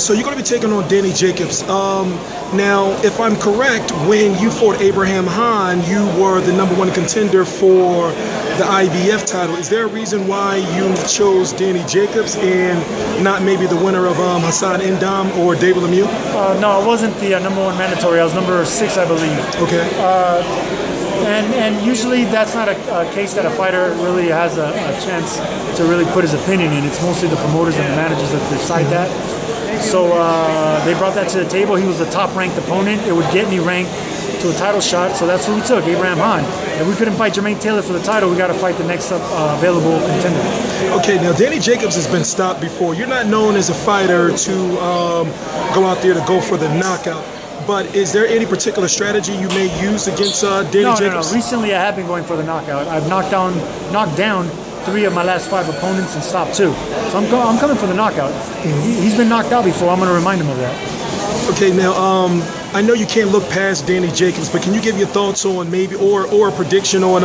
So you're going to be taking on Danny Jacobs. Now, if I'm correct, when you fought Abraham Hahn, you were the #1 contender for the IBF title. Is there a reason why you chose Danny Jacobs and not maybe the winner of Hassan Endam or David Lemieux? No, I wasn't the #1 mandatory. I was number 6, I believe. Okay. And usually that's not a case that a fighter really has a chance to really put his opinion in. It's mostly the promoters and the managers that decide that. So they brought that to the table. He was the top-ranked opponent. It would get me ranked to a title shot, so that's who we took, Abraham Hahn. If we couldn't fight Jermaine Taylor for the title, we got to fight the next available contender. Okay, now Danny Jacobs has been stopped before. You're not known as a fighter to go out there to go for the knockout. But is there any particular strategy you may use against Danny Jacobs? No. Recently, I have been going for the knockout. I've knocked down 3 of my last 5 opponents and stopped 2. So I'm coming for the knockout. He's been knocked out before. I'm going to remind him of that. Okay, now I know you can't look past Danny Jacobs, but can you give your thoughts on maybe or a prediction on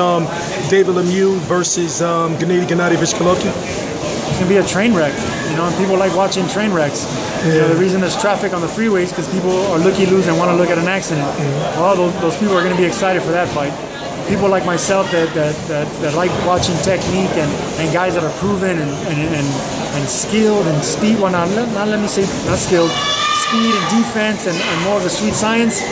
David Lemieux versus Gennady Golovkin? It's going to be a train wreck, you know, and people like watching train wrecks. Yeah. You know, the reason there's traffic on the freeways because people are looky-loos and want to look at an accident. Well, those people are going to be excited for that fight. People like myself that like watching technique and guys that are proven and skilled and speed. Well, let me say not skilled, speed and defense and more of the sweet science.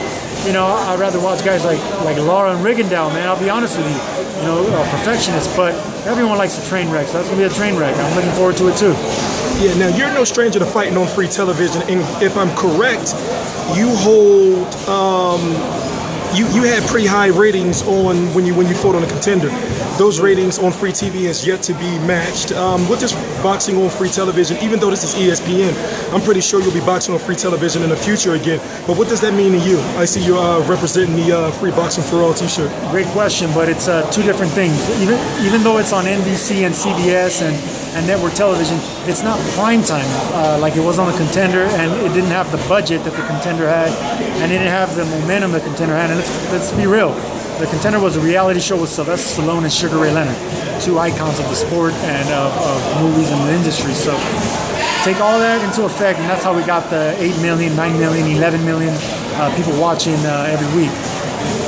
You know, I'd rather watch guys like Lara and Rigondeaux, man. I'll be honest with you. You know, perfectionists, but everyone likes a train wreck, so that's gonna be a train wreck. I'm looking forward to it too. Yeah, now you're no stranger to fighting on free television, and if I'm correct, you hold you had pretty high ratings on when you fought on a contender. Those ratings on free TV has yet to be matched. With this boxing on free television, even though this is ESPN, I'm pretty sure you'll be boxing on free television in the future again. But what does that mean to you? I see you representing the Free Boxing for All t-shirt. Great question, but it's 2 different things. Even though it's on NBC and CBS and network television, it's not prime time like it was on the contender, and it didn't have the budget that the contender had, and it didn't have the momentum the contender had. And let's be real. The contender was a reality show with Sylvester Stallone and Sugar Ray Leonard, 2 icons of the sport and of movies and the industry. So take all that into effect, and that's how we got the 8 million, 9 million, 11 million people watching every week.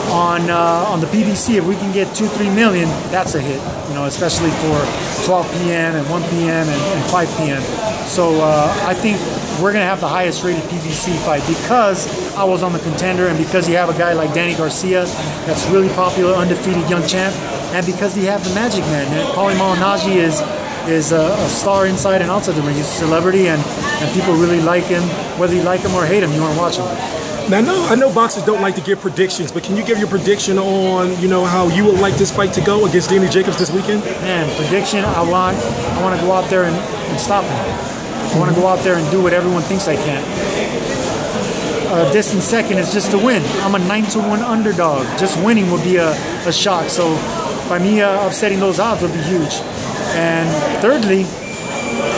On the BBC, if we can get 2-3 million, that's a hit. You know, especially for 12 p.m. and 1 p.m. and 5 p.m. So I think we're going to have the highest rated PBC fight because I was on the contender, and because you have a guy like Danny Garcia that's really popular, undefeated young champ, and because you have the Magic Man. Paulie Malignaggi is a star inside and outside the ring. He's a celebrity, and people really like him. Whether you like him or hate him, you want to watch him. Now, I know boxers don't like to give predictions, but can you give your prediction on, you know, how you would like this fight to go against Danny Jacobs this weekend? Man, prediction, I want to go out there and stop him. I want to go out there and do what everyone thinks I can. A distant second is just to win. I'm a 9-1 underdog. Just winning would be a shock. So by me upsetting those odds would be huge. And thirdly,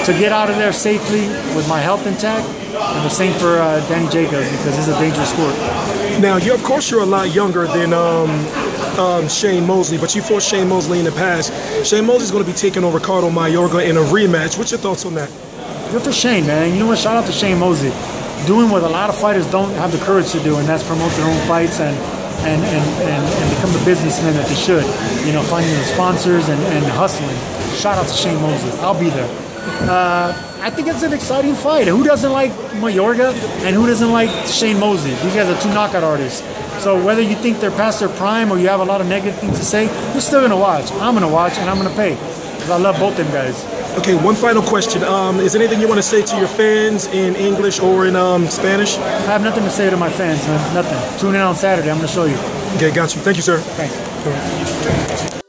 to get out of there safely with my health intact. And the same for Danny Jacobs, because it's a dangerous sport. Now, of course, you're a lot younger than Shane Mosley, but you fought Shane Mosley in the past. Shane Mosley's going to be taking on Ricardo Mayorga in a rematch. What's your thoughts on that? Good for Shane, man. You know what? Shout out to Shane Mosley. Doing what a lot of fighters don't have the courage to do, and that's promote their own fights and become the businessmen that they should. You know, finding the sponsors and hustling. Shout out to Shane Mosley. I'll be there. I think it's an exciting fight. Who doesn't like Mayorga and who doesn't like Shane Mosley? These guys are 2 knockout artists. So whether you think they're past their prime or you have a lot of negative things to say, you're still going to watch. I'm going to watch and I'm going to pay because I love both them guys. Okay, one final question. Is there anything you want to say to your fans in English or in Spanish? I have nothing to say to my fans, man. Nothing. Tune in on Saturday. I'm going to show you. Okay, got you. Thank you, sir. Thanks.